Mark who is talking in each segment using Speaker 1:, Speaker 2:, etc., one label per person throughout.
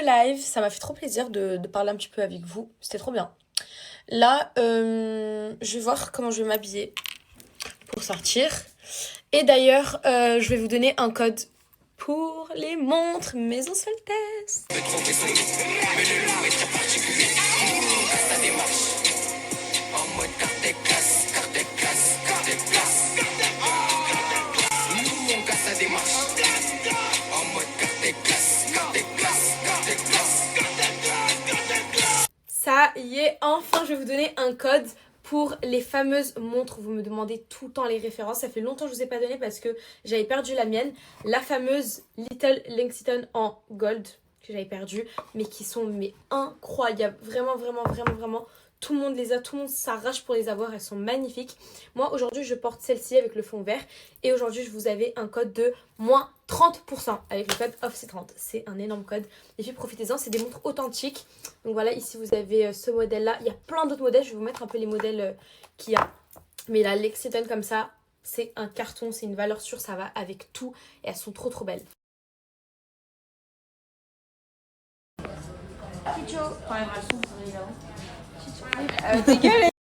Speaker 1: live, ça m'a fait trop plaisir de parler un petit peu avec vous, c'était trop bien. Là, je vais voir comment je vais m'habiller pour sortir. Et d'ailleurs, je vais vous donner un code pour les montres Maison Soltès. Ça y est, enfin je vais vous donner un code pour les fameuses montres. Vous me demandez tout le temps les références. Ça fait longtemps que je ne vous ai pas donné parce que j'avais perdu la mienne. La fameuse Little Lexington en gold que j'avais perdue. Mais qui sont incroyables. Vraiment, vraiment, vraiment, vraiment. Tout le monde les a, tout le monde s'arrache pour les avoir. Elles sont magnifiques. Moi, aujourd'hui, je porte celle-ci avec le fond vert. Et aujourd'hui, je vous avais un code de moins 30% avec le code OFFCE30. C'est un énorme code. Les filles, profitez-en. C'est des montres authentiques. Donc voilà, ici, vous avez ce modèle-là. Il y a plein d'autres modèles. Je vais vous mettre un peu les modèles qu'il y a. Mais la Lexington comme ça, c'est un carton. C'est une valeur sûre. Ça va avec tout. Et elles sont trop, trop belles.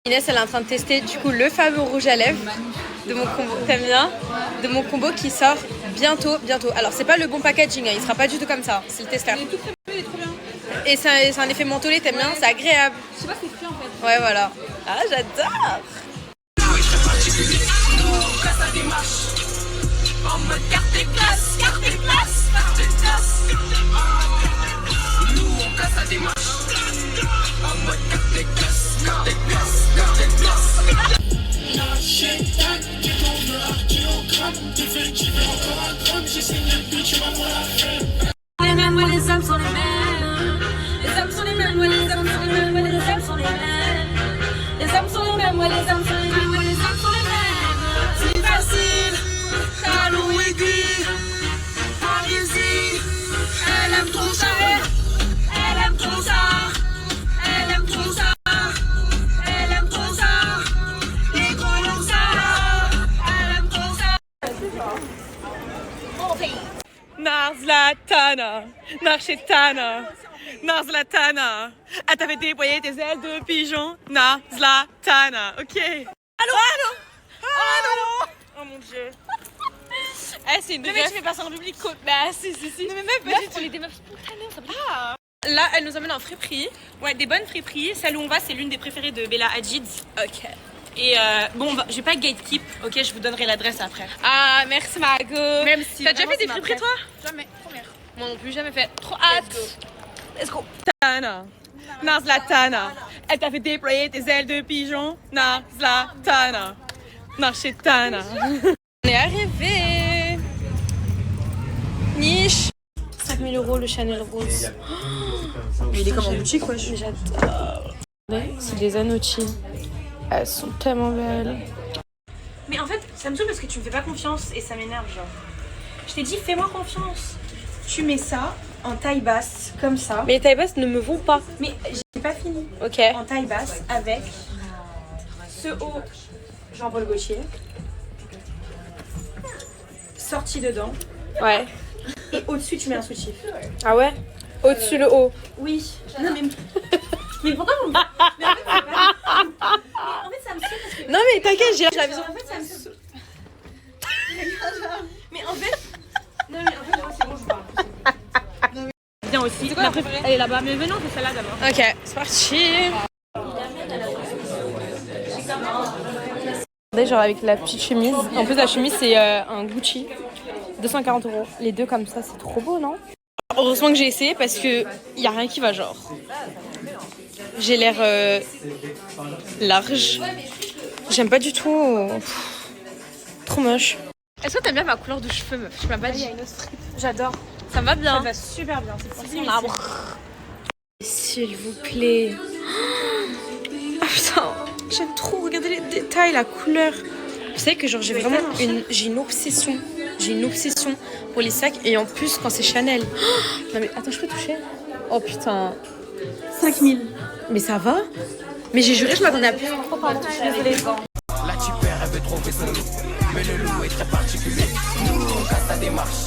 Speaker 1: Inès elle est en train de tester du coup le fameux rouge à lèvres de mon combo, t'aimes bien, de mon combo qui sort bientôt. Alors c'est pas le bon packaging, hein, il sera pas du tout comme ça, c'est le tester.
Speaker 2: Il est tout crémeux, il est trop bien.
Speaker 1: Et c'est un effet mentholé, t'aimes bien, c'est agréable.
Speaker 2: Je sais pas, c'est frit en fait.
Speaker 1: Ouais voilà. Ah j'adore.
Speaker 3: En mode carte classe. Nous on casse la démarche. En mode carte classe.
Speaker 4: Les mêmes, ouais, les hommes sont les mêmes. Les hommes sont les mêmes, ouais, les hommes sont les mêmes, ouais, les hommes sont les mêmes. Les hommes sont les mêmes, ouais, les hommes sont les mêmes, ouais, les hommes sont les mêmes. C'est facile, t'as Louis dit, allez-y. Elle aime trop ça, elle aime trop ça, elle aime trop ça, elle aime trop ça. Les gros loups ça, elle aime trop ça.
Speaker 2: Narzlatana, Narchetana, Narzlatana. Elle t'avait déployé tes ailes de pigeon. Narzlatana, ok. Allô. Oh mon dieu. Eh, c'est une
Speaker 1: Le mec qui fait passer en public, bah si.
Speaker 2: Non mais même pas du tout. On est des meufs spontanées, ça peut. Là, elle nous emmène en friperie. Ouais, des bonnes friperies. Celle où on va, c'est l'une des préférées de Bella Hadid.
Speaker 1: Ok.
Speaker 2: Et bon, je vais pas gatekeep, ok, je vous donnerai l'adresse après.
Speaker 1: Ah merci Margot.
Speaker 2: Même si. T'as déjà fait des friperies toi?
Speaker 1: Jamais, première. Moi non plus, jamais fait. Trop hâte.
Speaker 2: Let's go. Tana. Narzlatana. Elle t'a fait déployer tes ailes de pigeon. Narzlatana. Narchetana.
Speaker 1: On est arrivé. Niche. 5 000 € le Chanel rose.
Speaker 2: Mais il est comme en boutique, quoi.
Speaker 1: J'adore. C'est des Anochi. Elles sont tellement belles.
Speaker 2: Mais en fait, ça me saoule parce que tu me fais pas confiance et ça m'énerve, genre. Je t'ai dit, fais-moi confiance. Tu mets ça en taille basse, comme ça.
Speaker 1: Mais les tailles basses ne me vont pas.
Speaker 2: Mais j'ai pas fini.
Speaker 1: Ok.
Speaker 2: En taille basse avec ce haut Jean-Paul Gaultier. Sorti dedans.
Speaker 1: Ouais.
Speaker 2: Et au-dessus, tu mets un soutif.
Speaker 1: Ah ouais. Au-dessus le haut.
Speaker 2: Oui. Non, mais. Mais pourquoi vous me. Mais en fait, c'est pas. Mais en fait, ça me saoule parce que.
Speaker 1: Non mais t'inquiète, j'ai la vision.
Speaker 2: En fait, ça me saoule. Mais en fait. Non, mais en fait, moi, c'est bon, je parle. Bien aussi. La préférée, elle est là-bas. Mais venons, on fait celle-là d'abord.
Speaker 1: Ok, c'est parti. Genre avec la petite chemise. En plus la chemise c'est un Gucci. 240 €. Les deux comme ça, c'est trop beau, non? Heureusement que j'ai essayé parce que y a rien qui va genre. J'ai l'air large. J'aime pas du tout. Trop moche. Est-ce que t'aimes bien ma couleur de cheveux, meuf? Je m'as pas dit. J'adore. Ça me va bien.
Speaker 2: Ça va super bien. C'est
Speaker 1: mon arbre. S'il vous plaît. Ah putain, j'aime trop. Regardez les détails, la couleur. Vous savez que genre j'ai vraiment une obsession. J'ai une obsession pour les sacs et en plus quand c'est Chanel. Non mais attends, je peux toucher? Oh putain.
Speaker 2: 5000.
Speaker 1: Mais ça va? Mais j'ai juré, je m'attendais à plus.
Speaker 2: Oh pardon, je suis désolée.
Speaker 3: La tipère, elle veut trouver son loup. Mais le loup est très particulier. Nous, on casse la démarche.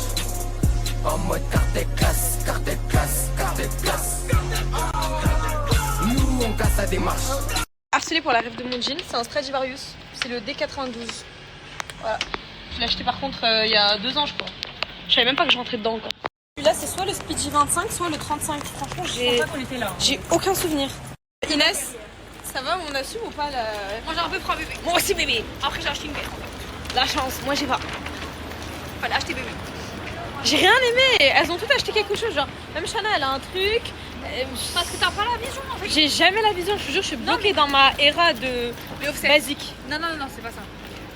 Speaker 3: En mode carte classe. démarche.
Speaker 1: Harcelé pour la rêve de mon jean, c'est un Stradivarius. C'est le D92. Voilà. Je l'ai acheté par contre il y a 2 ans, je crois. Je savais même pas que je rentrais dedans encore. Celui-là, c'est soit le Speedy 25, soit le 35. Franchement, j'ai aucun souvenir. Inès, ça va, on assume ou pas la...
Speaker 2: Moi j'ai un peu froid bébé. Moi aussi bébé. Après j'ai acheté une bête.
Speaker 1: La chance, moi j'ai pas.
Speaker 2: Fallait acheter bébé.
Speaker 1: J'ai rien aimé. Elles ont toutes acheté quelque chose, genre même Shana, elle a un truc.
Speaker 2: Parce que t'as pas la vision en fait.
Speaker 1: J'ai jamais la vision, je te jure, je suis bloquée dans ma era de basique.
Speaker 2: Non, c'est pas ça.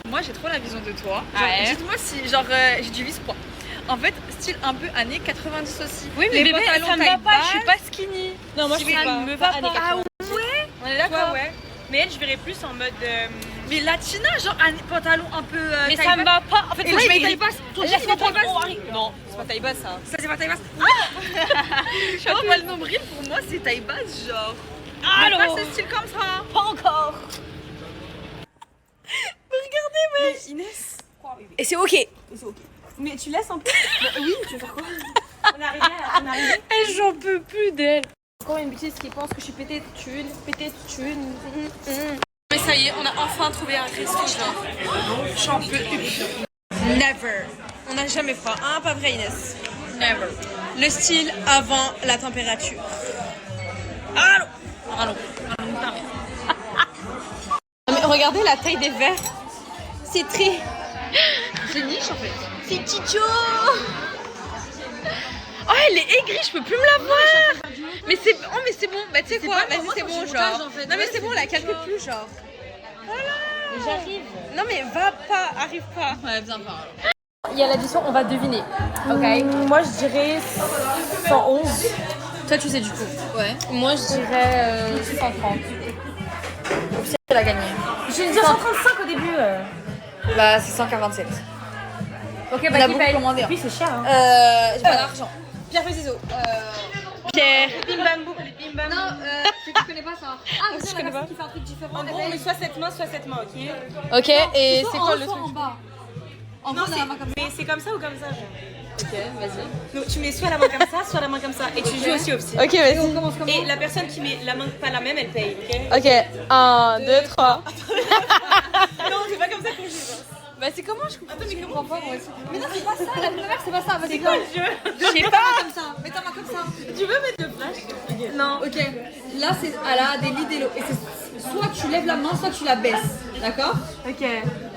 Speaker 2: Moi j'ai trop la vision de toi. Genre,
Speaker 1: Ouais.
Speaker 2: dites-moi si j'ai du vice-poids. En fait, style un peu années 90 aussi.
Speaker 1: Oui, mais
Speaker 2: les
Speaker 1: bébé,
Speaker 2: pantalons
Speaker 1: ça me va
Speaker 2: taille
Speaker 1: pas, je suis
Speaker 2: basse.
Speaker 1: pas skinny. Non, moi je
Speaker 2: Ça
Speaker 1: suis pas.
Speaker 2: ne me va pas.
Speaker 1: Ah
Speaker 2: ouais.
Speaker 1: On est d'accord.
Speaker 2: Ouais. Mais elle, je verrais plus en mode. Mais latina, genre un pantalon un peu.
Speaker 1: Mais
Speaker 2: taille
Speaker 1: ça me
Speaker 2: basse.
Speaker 1: va pas. En fait,
Speaker 2: Et
Speaker 1: moi
Speaker 2: le
Speaker 1: je
Speaker 2: mec
Speaker 1: vais
Speaker 2: taille basse. Ton jean,
Speaker 1: Laisse-moi
Speaker 2: c'est taille
Speaker 1: prendre
Speaker 2: basse.
Speaker 1: Non, c'est pas taille basse ça.
Speaker 2: Ça, c'est pas taille basse. Genre, moi, le nombril, pour moi, c'est taille basse, genre. Mais
Speaker 1: Alors
Speaker 2: pas ce style comme ça.
Speaker 1: pas encore. Regardez, mais Inès. Et c'est ok.
Speaker 2: Mais tu laisses un peu. Oui, tu veux faire quoi? On est arrivé.
Speaker 1: Et j'en peux plus d'elle. Encore une bêtise qui pense que je suis pétée de thunes. Mais ça y est, on a enfin trouvé un resto, genre. J'en peux plus. Never. On n'a jamais froid. Hein, pas vrai, Inès? Never. Le style avant la température. Allons. Mais regardez la taille des verres. C'est très...
Speaker 2: C'est niche en fait.
Speaker 1: C'est Chicho. Oh, elle est aigrie, je peux plus me la voir. Mais c'est bon, bah tu sais quoi, vas-y c'est bon genre. Non mais c'est bon, la calque plus genre. Voilà. J'arrive. Non mais va pas, arrive pas.
Speaker 2: Ouais, viens pas.
Speaker 1: Il y a l'addition, on va deviner. Ok. Moi je dirais 111. Toi tu sais du coup.
Speaker 2: Ouais.
Speaker 1: Moi je dirais 130. Elle a gagné.
Speaker 2: J'ai dit 135 au début.
Speaker 1: Bah c'est 147.
Speaker 2: Ok,
Speaker 1: On a beaucoup commandé.
Speaker 2: Oui, c'est cher. Hein.
Speaker 1: J'ai pas d'argent. Pierre feuille ciseaux. Pierre.
Speaker 2: Les bim bam boum, les bim bam.
Speaker 5: Non, tu connais pas ça. Ah,
Speaker 1: Je connais pas.
Speaker 5: qui fait un truc différent.
Speaker 2: En gros, on met soit cette main, ok?
Speaker 1: Ok, et c'est quoi le
Speaker 5: soit
Speaker 1: truc?
Speaker 5: en bas. En
Speaker 2: Non,
Speaker 5: gros, on a la main comme ça.
Speaker 2: mais c'est comme ça ou comme ça, genre?
Speaker 1: Ok, vas-y.
Speaker 2: Donc, tu mets soit la main comme ça, soit la main comme ça. Et tu joues aussi au petit.
Speaker 1: Ok,
Speaker 5: Et on
Speaker 1: vas-y.
Speaker 5: commence comme ça.
Speaker 2: Et la personne qui met la main pas la même, elle paye, ok?
Speaker 1: Ok, 1, 2, 3.
Speaker 2: Non, c'est pas comme ça qu'on joue.
Speaker 1: Bah c'est comment je comprends?
Speaker 2: Attends, mais comment
Speaker 5: Pas, moi aussi. Mais non, c'est pas ça, la première, c'est pas ça. Vas-y,
Speaker 2: C'est quoi le jeu?
Speaker 1: Je sais pas.
Speaker 5: comme ça. Mets ta main comme ça.
Speaker 2: Tu veux mettre le flash? Non.
Speaker 5: Ok. Là, c'est elle a des lits d'élo. Et c'est soit tu lèves la main, soit tu la baisses. D'accord?
Speaker 2: Ok.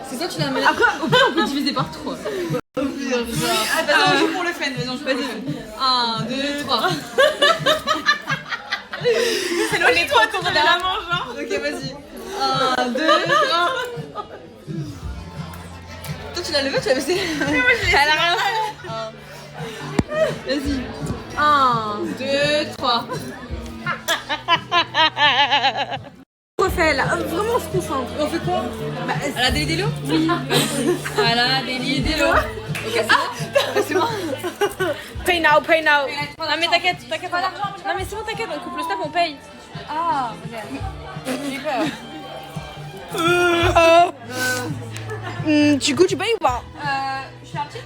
Speaker 5: C'est soit tu la mets.
Speaker 2: Après, au pire, on peut diviser par 3. Attends, on joue pour le fun, vas-y, on joue pour le fun.
Speaker 5: 1, 2, 3.
Speaker 2: C'est nous les trois tours de la main, genre.
Speaker 5: Ok, vas-y. 1, 2, 3. Toi, tu l'as levé, tu l'as baissé.
Speaker 2: Elle a rien.
Speaker 5: Vas-y. 1, 2, 3.
Speaker 1: On refait là, vraiment on se concentre.
Speaker 5: On fait quoi? Elle a des lits d'élo? Oui. Elle a des lits d'élo. Ok, c'est bon.
Speaker 1: Pay now. Non mais t'inquiète pas d'argent. Non mais c'est bon, t'inquiète, on coupe le stop, on paye.
Speaker 5: Ah, ok. J'ai peur.
Speaker 1: Du coup tu payes ou pas?
Speaker 5: Je fais un petit?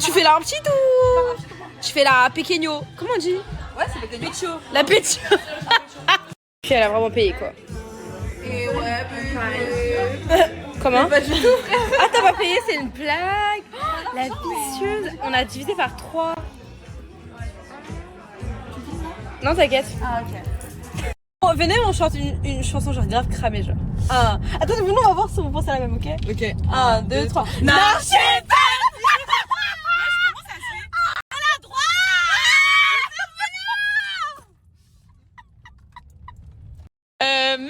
Speaker 1: Tu fais la petite ou tu fais la pequeño? Comment on dit?
Speaker 5: Ouais, c'est le pécho.
Speaker 1: La petite. Puis elle a vraiment payé quoi.
Speaker 5: Et ouais,
Speaker 1: Comment? Pas du tout. Ah t'as pas payé, c'est une blague. La vicieuse. On a divisé par 3. Non t'inquiète.
Speaker 5: Ah, ok.
Speaker 1: Bon, venez on chante une chanson genre grave cramée genre. Attends, venez on va voir si on pense à la même, ok? Ok. 1, 2, 3. Marchez pas.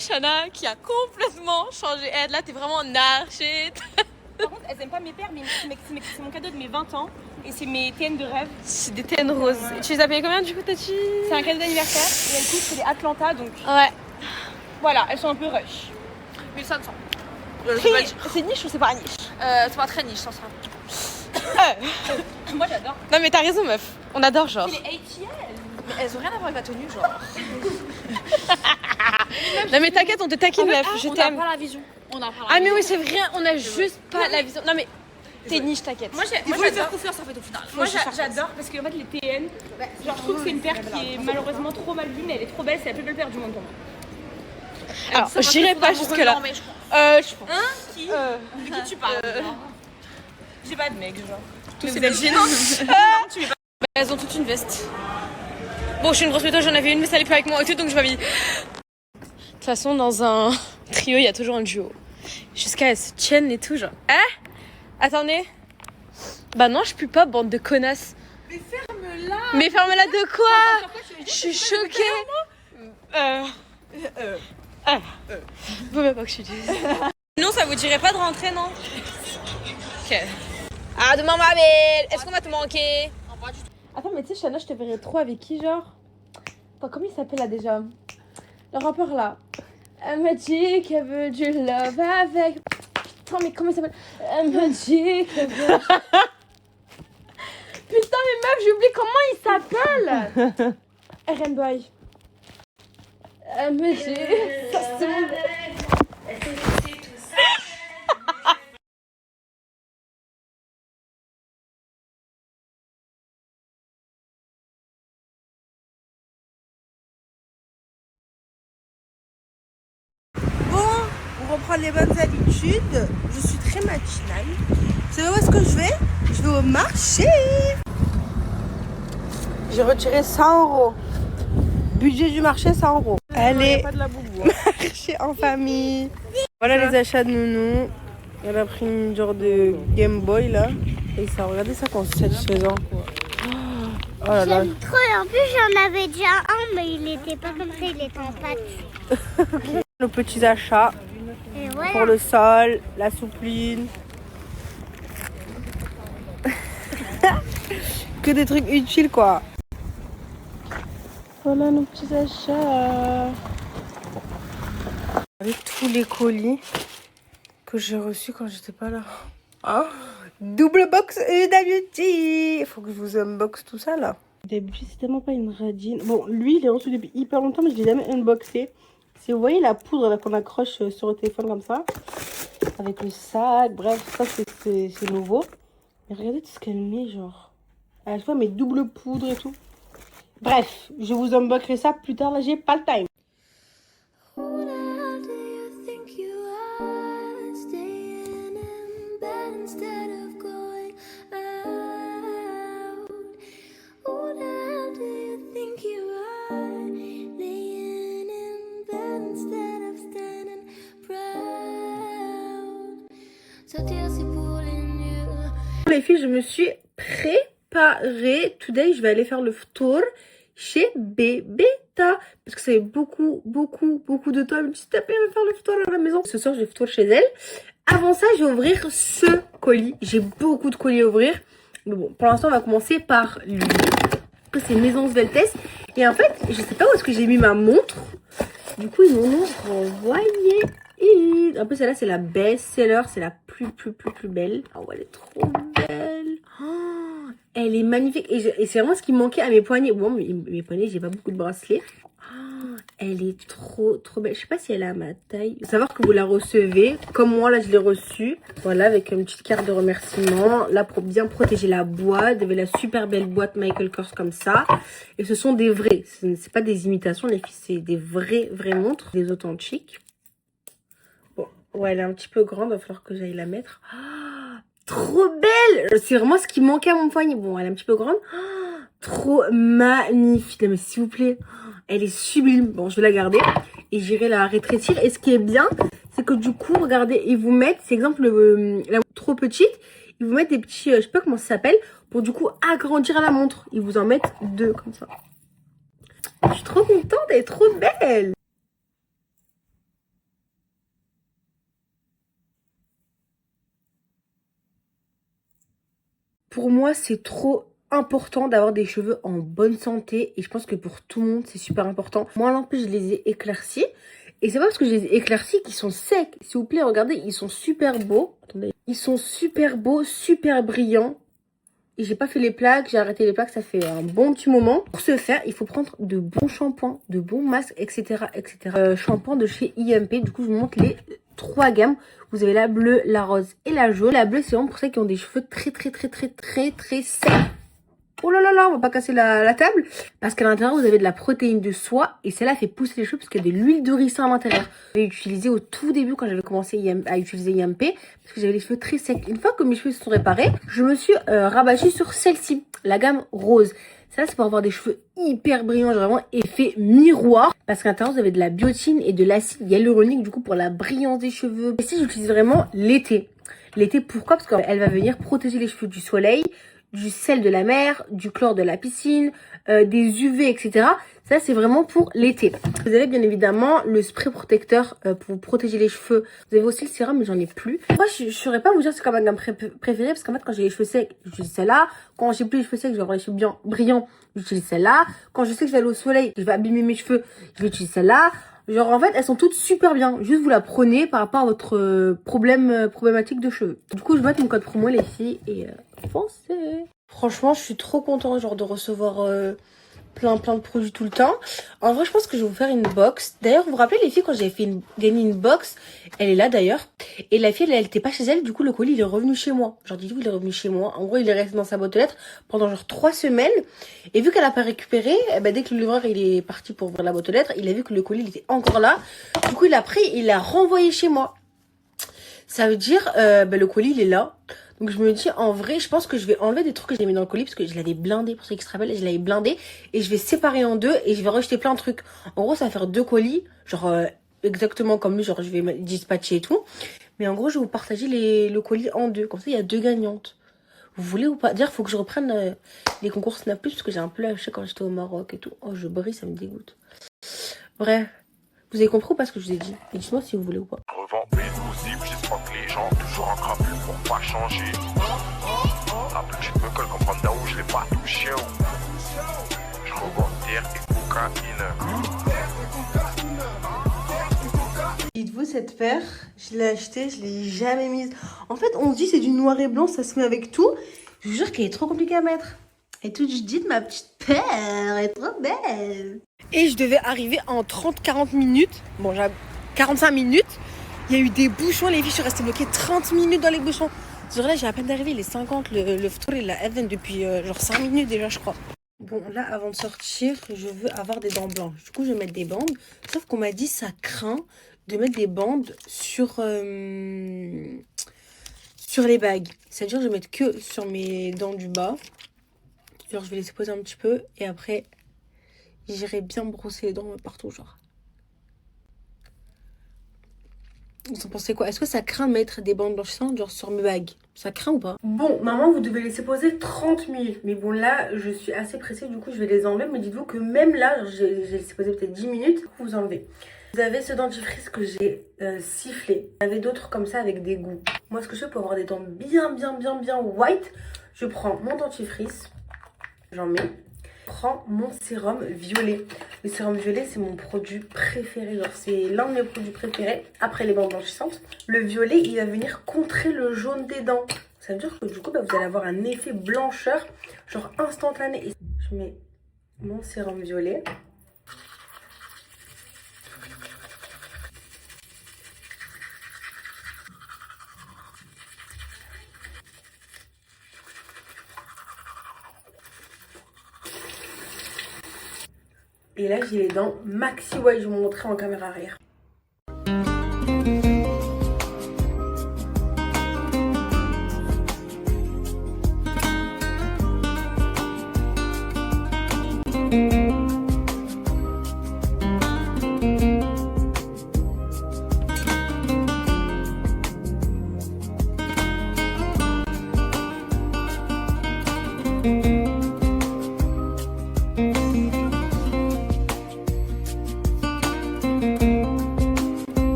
Speaker 1: Shana qui a complètement changé. Elle, là, t'es vraiment narchée.
Speaker 2: Par contre, elles aiment pas mes paires, mais c'est mon cadeau de mes 20 ans. Et c'est mes TN de rêve.
Speaker 1: C'est des TN roses. Et tu les as payées combien du coup, Tati?
Speaker 2: C'est un cadeau d'anniversaire. Et elles coûtent, c'est des Atlanta, donc
Speaker 1: Ouais.
Speaker 2: voilà, elles sont un peu rush.
Speaker 1: 1500.
Speaker 2: C'est niche ou c'est pas niche?
Speaker 1: C'est pas très niche, ça sera.
Speaker 2: Moi j'adore.
Speaker 1: Non, mais t'as raison, meuf. On adore, genre.
Speaker 2: C'est les ATL.
Speaker 1: Mais elles ont rien à voir avec la tenue, genre. Non, mais t'inquiète, on te taquine, meuf. Je t'aime.
Speaker 5: On n'a pas la vision. On n'a pas la
Speaker 1: Ah, mais oui, c'est vrai, on a juste pas la vision. Non, mais t'es niche, t'inquiète.
Speaker 2: Moi j'adore confiance en fait au final. Moi j'adore parce que en fait les TN, genre je trouve que c'est une paire qui est malheureusement trop mal vue, mais elle est trop belle, c'est la plus belle paire du monde pour moi.
Speaker 1: Alors, j'irai pas jusque-là. Je pense.
Speaker 2: Hein? Qui? De qui tu parles? J'ai pas de mec, genre. Tous ces
Speaker 1: Belgiques. Elles ont toutes une veste. Bon, je suis une grosse méthode, j'en avais une, mais ça allait plus avec moi et tout, donc je m'habille. De toute façon, dans un trio, il y a toujours un duo. Jusqu'à elles se tiennent et tout, genre. Hein? Attendez. Bah non, je pue pas, bande de connasses.
Speaker 2: Mais ferme-la!
Speaker 1: Mais ferme-la de quoi? Je suis choquée. Faut même pas que je dise.
Speaker 2: Sinon, ça vous dirait pas de rentrer, non?
Speaker 1: Ok. Ah, demain ma belle. Est-ce qu'on va te manquer? Attends, mais tu sais, Shana, je te verrais trop avec qui, genre? Attends, comment il s'appelle là déjà? Le rappeur là. Elle me dit qu'elle veut du love avec. Putain, mais comment il s'appelle? Elle me dit qu'elle veut. Putain, mais meuf, j'ai oublié comment il s'appelle! RM Boy. Elle me dit. Ça, c'est mon.
Speaker 6: On reprend les bonnes habitudes. Je suis très matinale. Vous savez où est-ce que je vais? Je vais au marché. J'ai retiré 100 €. Budget du marché 100 €. Allez, marché en famille. Voilà les achats de Nounou. Elle a pris une genre de Game Boy là. Et ça, regardez ça quand c'est satisfaisant. Oh là là.
Speaker 7: J'aime trop, en plus j'en avais déjà un, mais il était pas comme ça, il était en pâte.
Speaker 6: Nos petits achats
Speaker 7: Et voilà.
Speaker 6: pour le sol, la soupline. Que des trucs utiles quoi. Voilà nos petits achats. Avec tous les colis que j'ai reçus quand j'étais pas là. Oh, double box UWT. Il faut que je vous unbox tout ça là. D'habitude c'est tellement pas une radine. Bon lui il est reçu depuis hyper longtemps mais je l'ai jamais unboxé. Si vous voyez la poudre là qu'on accroche sur le téléphone comme ça. Avec le sac, bref ça c'est nouveau. Mais regardez tout ce qu'elle met genre. À la fois mes doubles poudres et tout. Bref, je vous unboxerai ça plus tard là j'ai pas le time.
Speaker 4: Who the hell do you think you are? Staying in bed instead of going out. Who the hell do you think you are? Laying in bed instead of standing proud. So c'est pour les nuls.
Speaker 6: Les filles, je me suis préparée. Today, je vais aller faire le tour chez Bébéta. Parce que ça fait beaucoup de temps. Elle me dit, s'il te plaît, va faire le tour à la maison. Ce soir, je vais faire le tour chez elle. Avant ça, je vais ouvrir ce colis. J'ai beaucoup de colis à ouvrir. Mais bon, pour l'instant, on va commencer par lui. C'est Maison Sveltes. Et en fait, je sais pas où est-ce que j'ai mis ma montre. Du coup, ils m'en ont renvoyé. En plus, celle-là, c'est la best-seller. C'est la plus belle. Oh, elle est trop belle. Oh, elle est magnifique. Et c'est vraiment ce qui manquait à mes poignets. Bon, mes poignets, j'ai pas beaucoup de bracelets. Oh, elle est trop belle. Je sais pas si elle est à ma taille. Faut savoir que vous la recevez. Comme moi, là, je l'ai reçue. Voilà, avec une petite carte de remerciement. Là, pour bien protéger la boîte. Vous avez la super belle boîte Michael Kors comme ça. Et ce sont des vrais. C'est pas des imitations, les filles. C'est des vraies montres. Des authentiques. Bon, ouais, elle est un petit peu grande. Il va falloir que j'aille la mettre. Oh, trop belle! C'est vraiment ce qui manquait à mon poignet. Bon, elle est un petit peu grande. Oh, trop magnifique. Mais s'il vous plaît... Elle est sublime. Bon, je vais la garder et j'irai la rétrécir. Et ce qui est bien, c'est que du coup, regardez, ils vous mettent, c'est exemple la trop petite, ils vous mettent des petits, je sais pas comment ça s'appelle, pour du coup agrandir la montre. Ils vous en mettent 2 comme ça. Je suis trop contente, elle est trop belle. Pour moi, c'est trop important d'avoir des cheveux en bonne santé et je pense que pour tout le monde c'est super important. Moi en plus je les ai éclaircis et c'est pas parce que je les ai éclaircis qu'ils sont secs. S'il vous plaît, regardez, ils sont super beaux. Attendez, ils sont super beaux, super brillants. Et j'ai pas fait les plaques, j'ai arrêté les plaques, ça fait un bon petit moment. Pour ce faire, il faut prendre de bons shampoings, de bons masques, etc. Shampoing de chez IMP. Du coup, je vous montre les 3 gammes. Vous avez la bleue, la rose et la jaune. La bleue, c'est vraiment pour ceux qui ont des cheveux très secs. oh là là là, on va pas casser la table. Parce qu'à l'intérieur, vous avez de la protéine de soie. Et celle-là fait pousser les cheveux parce qu'il y a de l'huile de ricin à l'intérieur. J'avais utilisé au tout début quand j'avais commencé à utiliser Yampé. Parce que j'avais les cheveux très secs. Une fois que mes cheveux se sont réparés, je me suis rabattue sur celle-ci, la gamme rose. Ça, c'est pour avoir des cheveux hyper brillants, genre vraiment effet miroir. Parce qu'à l'intérieur, vous avez de la biotine et de l'acide hyaluronique, du coup, pour la brillance des cheveux. Et si j'utilise vraiment l'été. L'été, pourquoi? Parce qu'elle va venir protéger les cheveux du soleil, du sel de la mer, du chlore de la piscine, des UV, etc. Ça, c'est vraiment pour l'été. Vous avez bien évidemment le spray protecteur pour vous protéger les cheveux. Vous avez aussi le sérum, mais j'en ai plus. Moi, je saurais pas vous dire c'est quoi ma gamme préférée, parce qu'en fait, quand j'ai les cheveux secs, j'utilise celle-là. Quand j'ai plus les cheveux secs, je vais avoir les cheveux bien brillants, j'utilise celle-là. Quand je sais que je vais aller au soleil, je vais abîmer mes cheveux, je vais utiliser celle-là. Genre, en fait, elles sont toutes super bien. Juste, vous la prenez par rapport à votre problématique de cheveux. Du coup, je vais mettre mon code promo, les filles, et foncez. Franchement, je suis trop contente, genre, de recevoir plein de produits tout le temps. En vrai, je pense que je vais vous faire une box. D'ailleurs, vous vous rappelez, les filles, quand j'avais fait gagner une box, elle est là, d'ailleurs. Et la fille, elle était pas chez elle. Du coup, le colis, il est revenu chez moi. Genre, dites-vous, il est revenu chez moi. En gros, il est resté dans sa boîte aux lettres pendant genre 3 semaines. Et vu qu'elle a pas récupéré, eh ben, dès que le livreur, il est parti pour ouvrir la boîte aux lettres, il a vu que le colis, il était encore là. Du coup, il a pris, il l'a renvoyé chez moi. Ça veut dire, le colis, il est là. Donc je me dis, en vrai, je pense que je vais enlever des trucs que j'ai mis dans le colis parce que je l'avais blindé, pour ceux qui se rappellent, je l'avais blindé et je vais séparer en deux et je vais rejeter plein de trucs. En gros, ça va faire 2 colis, genre exactement comme lui, genre je vais dispatcher et tout. Mais en gros, je vais vous partager le colis en 2, comme ça il y a 2 gagnantes. Vous voulez ou pas? D'ailleurs, faut que je reprenne les concours Snap Plus parce que j'ai un peu lâché quand j'étais au Maroc et tout. Oh, je brille, ça me dégoûte. Bref, vous avez compris ou pas ce que je vous ai dit? Et dites-moi si vous voulez ou pas.
Speaker 8: Revends possible, j'espère que les gens toujours un crapule pour pas changer. La petite me colle comme Panda où je l'ai pas touché. Je revends terre et cocaïne.
Speaker 6: Dites-vous, cette paire, je l'ai achetée, je l'ai jamais mise. En fait, on se dit c'est du noir et blanc, ça se met avec tout. Je vous jure qu'elle est trop compliquée à mettre. Et toute Judith, ma petite paire, est trop belle. Et je devais arriver en 30-40 minutes. Bon, j'ai 45 minutes. Il y a eu des bouchons, les filles, je suis restée bloquée 30 minutes dans les bouchons. Ce jour-là, j'ai à peine d'arriver, les 50, le Ftour et la Even depuis genre 5 minutes déjà, je crois. Bon, là, avant de sortir, je veux avoir des dents blanches. Du coup, je vais mettre des bandes. Sauf qu'on m'a dit, ça craint de mettre des bandes sur les bagues. C'est-à-dire, je vais mettre que sur mes dents du bas. Genre, je vais laisser poser un petit peu. Et après, j'irai bien brosser les dents partout, genre. Vous en pensez quoi? Est-ce que ça craint de mettre des bandes blanchissantes genre sur mes bagues? Ça craint ou pas? Bon, maman, vous devez laisser poser 30 minutes. Mais bon, là, je suis assez pressée. Du coup, je vais les enlever. Mais dites-vous que même là, j'ai laissé poser peut-être 10 minutes. Vous enlevez. Vous avez ce dentifrice que j'ai sifflé. Vous avez d'autres comme ça avec des goûts. Moi, ce que je fais pour avoir des dents bien white, je prends mon dentifrice. J'en mets. Je prends mon sérum violet. Le sérum violet, c'est mon produit préféré. Genre, c'est l'un de mes produits préférés. Après les bandes blanchissantes. Le violet, il va venir contrer le jaune des dents. Ça veut dire que du coup, vous allez avoir un effet blancheur, genre instantané. Et je mets mon sérum violet. Et là, j'ai les dents maxi white. Je vais vous montrer en caméra arrière.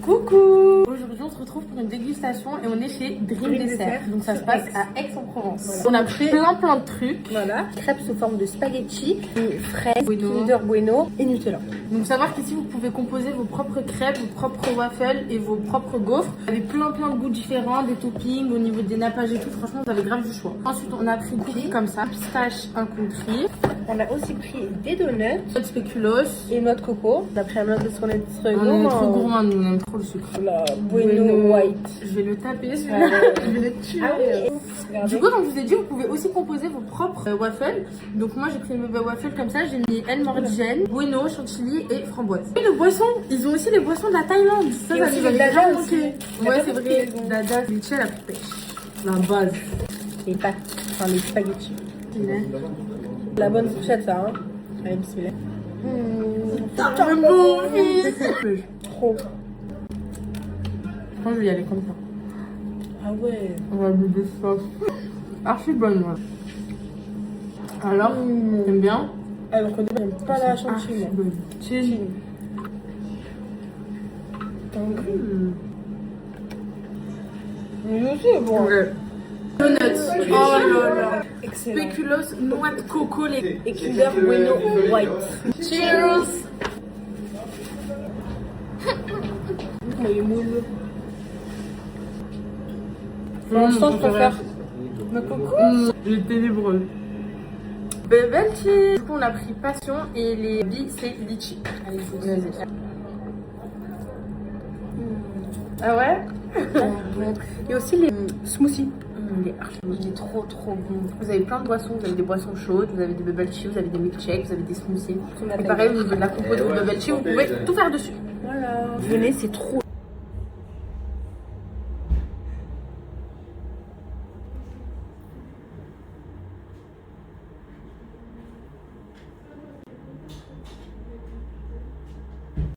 Speaker 6: Coucou! Aujourd'hui on se retrouve pour une dégustation et on est chez Dream Dessert. Donc ça se passe à Aix-en-Provence. Voilà. On a pris plein de trucs. Voilà. Crêpes sous forme de spaghetti, fraises, Kinder Bueno et Nutella. Donc savoir qu'ici vous pouvez composer vos propres crêpes, vos propres waffles et vos propres gaufres. Vous avez plein de goûts différents, des toppings au niveau des nappages et tout. Franchement vous avez grave du choix. Ensuite on a pris cookies comme ça, pistache, un country. On a aussi pris des donuts, notre spéculoos et notre coco. D'après un autre sur les
Speaker 5: On est trop gourmands, nous on aime trop le sucre.
Speaker 6: La Bueno White.
Speaker 5: Je vais le taper celui-là. Je vais le tuer.
Speaker 6: Ah oui. Du coup, comme je vous ai dit, vous pouvez aussi composer vos propres waffles. Donc moi j'ai pris une waffle comme ça, j'ai mis El Morgen, Bueno, chantilly et framboise. Et les boissons, ils ont aussi les boissons de la Thaïlande. Ça nous avait déjà manqué. Ouais, c'est vrai. Dada, c'est la pêche. La base. Les pâtes, enfin les spaghettis. La bonne fourchette ça, hein. Allez, bismillah. Putain, bon, trop. Je pense que je vais y aller comme ça. Ah ouais. On va le de sauce. Archi bonne, ouais. Alors, t'aimes bien? Alors que j'aime pas la chantilly. Chill. Mais aussi, bon. Donuts. Oh là là. Spéculoos, noix de coco et Kinder Bueno White. Cheers. Mais il est moelleux. Pour l'instant, je préfère le coco. Il est ténébreux. Bubble tea. Du coup, on a pris passion et les billes, c'est litchi. Allez, je vous dis. Ah ouais? Et aussi les smoothies. Il est trop bon. Vous avez plein de boissons, vous avez des boissons chaudes, vous avez des bubble tea, vous avez des milkshakes, vous avez des smoothies. Et pareil au niveau de la compo de bubble tea, vous pouvez tout faire dessus. Voilà. Venez, c'est trop.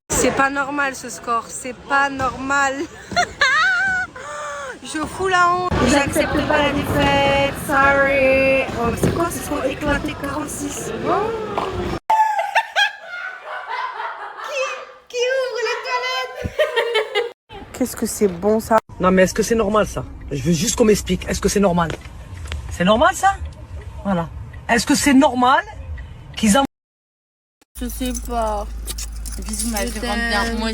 Speaker 9: C'est pas normal ce score, c'est pas normal. Je fous la honte. J'accepte pas la défaite. Sorry. Oh, c'est quoi ce score éclaté 46? Qui ouvre les toilettes? Qu'est-ce que c'est bon ça?
Speaker 10: Non mais est-ce que c'est normal ça? Je veux juste qu'on m'explique. Est-ce que c'est normal? C'est normal ça? Voilà. Est-ce que c'est normal qu'ils en...
Speaker 9: Je sais pas. Bisous ma vie, rentre bien. Moi.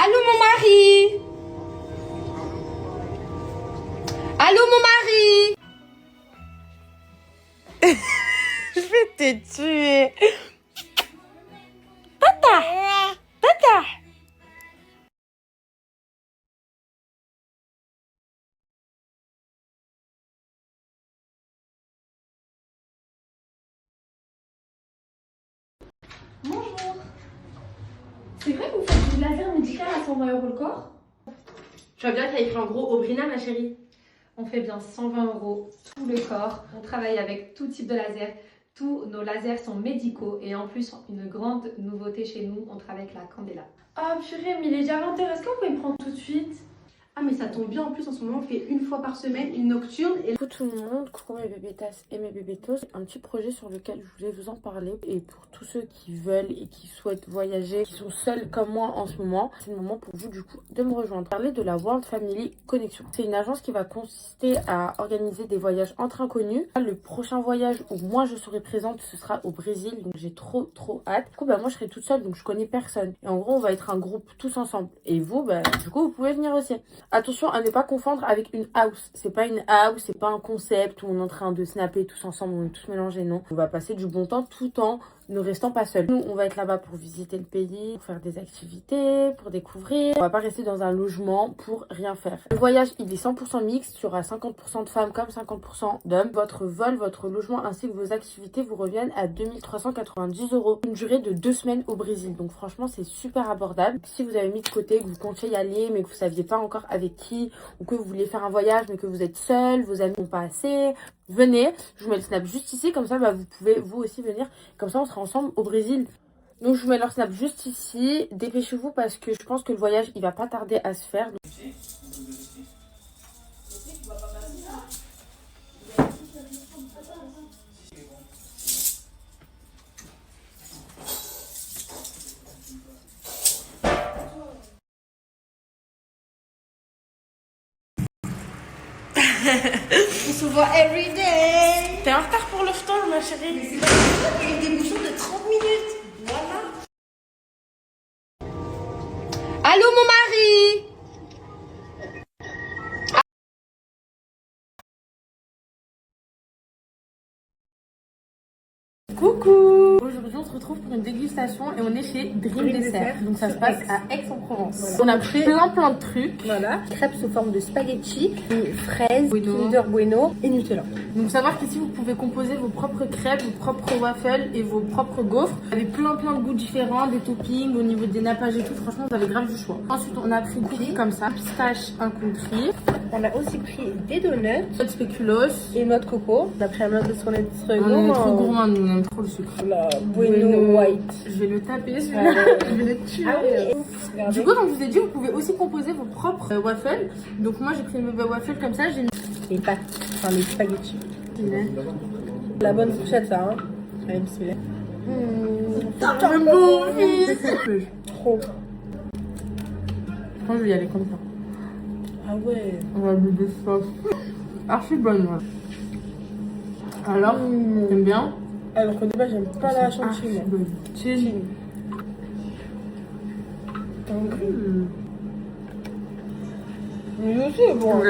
Speaker 9: Allô mon mari? Allô mon mari? Je vais te tuer. Tata. Tata.
Speaker 11: Bonjour. C'est vrai que vous faites du laser médical à 120 € le corps?
Speaker 1: Tu vois bien qu'il y a écrit en gros Obrina, ma chérie.
Speaker 11: On fait bien 120 € tout le corps. On travaille avec tout type de laser. Tous nos lasers sont médicaux et en plus, une grande nouveauté chez nous, on travaille avec la Candela.
Speaker 1: Ah purée, mais il est déjà 20h, est-ce qu'on peut me prendre tout de suite? Ah mais ça tombe bien, en plus en ce moment on fait une fois par semaine une nocturne. Et...
Speaker 6: Coucou tout le monde, coucou mes bébétas et mes bébétos. Un petit projet sur lequel je voulais vous en parler. Et pour tous ceux qui veulent et qui souhaitent voyager, qui sont seuls comme moi en ce moment, c'est le moment pour vous du coup de me rejoindre. Parler de la World Family Connection. C'est une agence qui va consister à organiser des voyages entre inconnus. Le prochain voyage où moi je serai présente, ce sera au Brésil, donc j'ai trop hâte. Du coup bah moi je serai toute seule, donc je connais personne. Et en gros on va être un groupe tous ensemble. Et vous bah du coup vous pouvez venir aussi. Attention à ne pas confondre avec une house. C'est pas une house, c'est pas un concept où on est en train de snapper tous ensemble, on est tous mélangés, non. On va passer du bon temps tout en ne restant pas seuls. Nous, on va être là-bas pour visiter le pays, pour faire des activités, pour découvrir. On va pas rester dans un logement pour rien faire. Le voyage, il est 100% mixte. Il y aura 50% de femmes comme 50% d'hommes. Votre vol, votre logement ainsi que vos activités vous reviennent à 2390 €. Une durée de 2 semaines au Brésil. Donc franchement, c'est super abordable. Si vous avez mis de côté, que vous comptiez y aller, mais que vous saviez pas encore avec qui, ou que vous vouliez faire un voyage, mais que vous êtes seul, vos amis n'ont pas assez, venez. Je vous mets le snap juste ici. Comme ça, bah, vous pouvez vous aussi venir. Comme ça, on sera ensemble au Brésil. Donc je vous mets leur snap juste ici. Dépêchez-vous parce que je pense que le voyage il va pas tarder à se faire.
Speaker 9: se voit everyday.
Speaker 2: T'es en retard pour le ftour, ma chérie.
Speaker 9: Mais c'est pas grave, il y a eu des bouchons de 30 minutes. Voilà.
Speaker 6: Allô mon mari?
Speaker 2: Coucou. Aujourd'hui on se retrouve pour une dégustation et on est chez Dream Dessert. Donc ça se passe à Aix-en-Provence. Voilà. On a pris plein de trucs.
Speaker 6: Voilà, crêpes sous forme de spaghetti, fraises, Kinder Bueno et Nutella.
Speaker 2: Donc savoir qu'ici vous pouvez composer vos propres crêpes, vos propres waffles et vos propres gaufres. Vous avez plein de goûts différents, des toppings au niveau des nappages et tout. Franchement vous avez grave du choix. Ensuite on a pris cookies comme ça, pistache, un country.
Speaker 6: On a aussi pris des donuts,
Speaker 2: Notre spéculoos
Speaker 6: et noix de coco. D'après un autre sur notre
Speaker 2: on est trop gourmand, nous on aime trop le sucre.
Speaker 6: La Bueno White.
Speaker 2: Je vais le taper celui-là. Je vais le tuer.
Speaker 6: Ah oui.
Speaker 2: Du coup, comme je vous ai dit, vous pouvez aussi composer vos propres waffles. Donc moi, j'ai pris mes waffles comme ça. J'ai mis
Speaker 6: les pâtes, enfin les spaghettis. La bonne fourchette, ça, hein. Allez, bismillah.
Speaker 2: C'est bon, fils.
Speaker 6: Trop.
Speaker 2: Je pense que je vais y aller comme ça.
Speaker 6: Ah ouais.
Speaker 2: On va goûter ça. Archi bonne, ouais. Alors, t'aimes bien?
Speaker 6: Alors qu'au départ, j'aime pas la chantilly.
Speaker 2: Chill.
Speaker 6: Mais aussi, bon.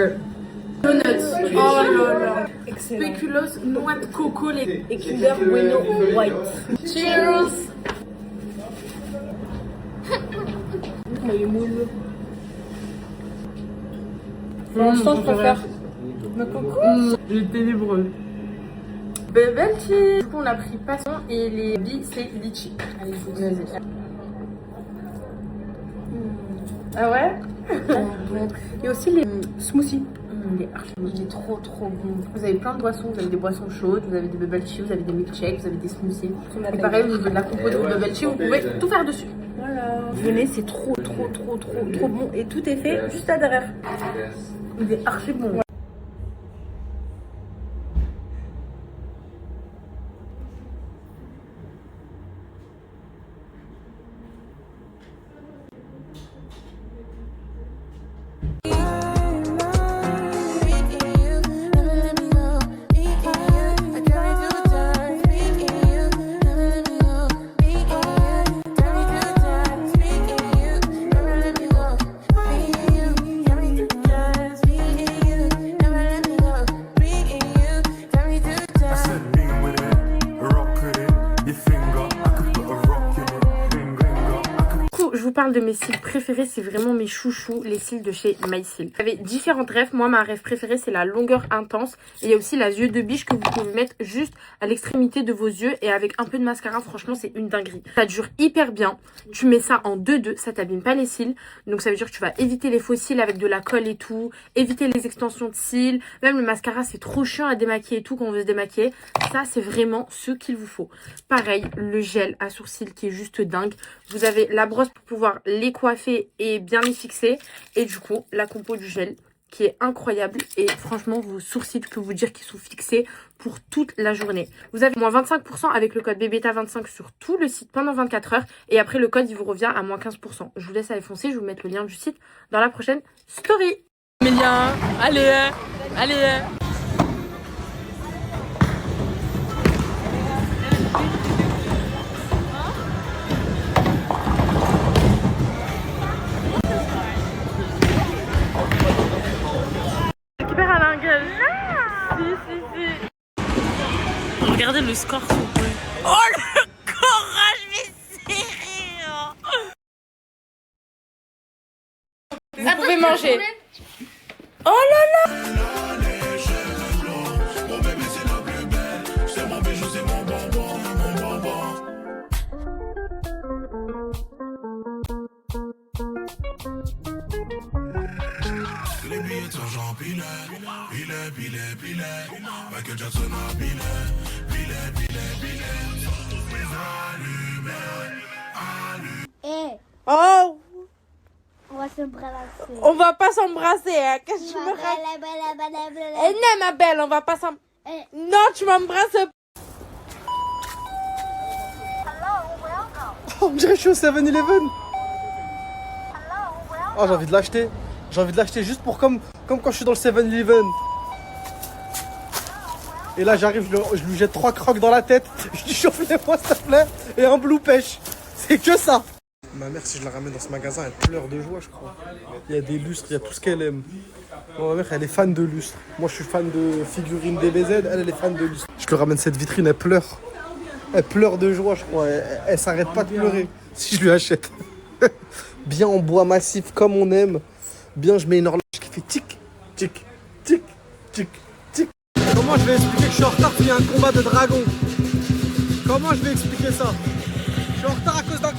Speaker 2: Donuts. Oh là là.
Speaker 6: Excellent.
Speaker 2: Spéculoos, noix de coco, les
Speaker 6: Et Kinder Bueno White.
Speaker 2: Cheers.
Speaker 6: Mais il est moelleux. Pour l'instant, je préfère le coco.
Speaker 2: Il est ténébreux. Bubble tea. Du coup, on a pris passion et les billes, c'est litchi. Allez, je vous dis. Ah ouais?
Speaker 6: Et aussi les smoothies.
Speaker 2: Il est trop bon. Vous avez plein de boissons. Vous avez des boissons chaudes, vous avez des bubble tea, vous avez des milkshakes, vous avez des smoothies. Et pareil, au niveau de la compo de bubble tea, vous pouvez tout faire dessus.
Speaker 6: Voilà. Venez, c'est trop bon. Et tout est fait juste là derrière.
Speaker 2: Il est archi bon. Je vous parle de mes cils préférés, c'est vraiment mes chouchous, les cils de chez MyCils. Vous avez différentes rêves. Moi, ma rêve préférée, c'est la longueur intense. Et il y a aussi la yeux de biche que vous pouvez mettre juste à l'extrémité de vos yeux. Et avec un peu de mascara, franchement, c'est une dinguerie. Ça dure hyper bien. Tu mets ça en 2-2, ça t'abîme pas les cils. Donc ça veut dire que tu vas éviter les faux cils avec de la colle et tout. Éviter les extensions de cils. Même le mascara, c'est trop chiant à démaquiller et tout quand on veut se démaquiller. Ça, c'est vraiment ce qu'il vous faut. Pareil, le gel à sourcils qui est juste dingue. Vous avez la brosse pour pouvoir les coiffer et bien les fixer. Et du coup, la compo du gel qui est incroyable. Et franchement, vos sourcils, je peux vous dire qu'ils sont fixés pour toute la journée. Vous avez moins 25% avec le code BBETA25 sur tout le site pendant 24 heures. Et après, le code, il vous revient à moins 15%. Je vous laisse aller foncer. Je vais vous mettre le lien du site dans la prochaine story. Emilien, allez, allez. Regardez le score s'il vous plaît. Oh le courage, mais sérieux. Vous pouvez manger. Oh là là.
Speaker 3: Les billets de Jean Pilet, Michael Jackson a Pilet.
Speaker 7: Oh,
Speaker 6: Oh,
Speaker 7: on va s'embrasser.
Speaker 6: on va pas s'embrasser, hein. Qu'est-ce que tu me racontes? Eh non, ma belle, on va pas s'embrasser. Non, tu m'embrasses pas.
Speaker 12: Oh, on dirait que je suis au 7-Eleven. Oh, j'ai envie de l'acheter. J'ai envie de l'acheter juste pour comme quand je suis dans le 7-Eleven. Et là, j'arrive, je lui jette 3 crocs dans la tête. Je dis chauffe-les-moi, s'il te plaît. Et un blue pêche. C'est que ça. Ma mère, si je la ramène dans ce magasin, elle pleure de joie, je crois. Il y a des lustres, il y a tout ce qu'elle aime. Moi, ma mère, elle est fan de lustres. Moi, je suis fan de figurines DBZ. Elle est fan de lustres. Je lui ramène cette vitrine, elle pleure. Elle pleure de joie, je crois. Elle s'arrête pas de pleurer si je lui achète. Bien en bois massif, comme on aime. Bien, je mets une horloge qui fait tic, tic, tic, tic, tic. Comment je vais expliquer que je suis en retard parce qu'il y a un combat de dragons? Comment je vais expliquer ça? Je suis en retard à cause d'un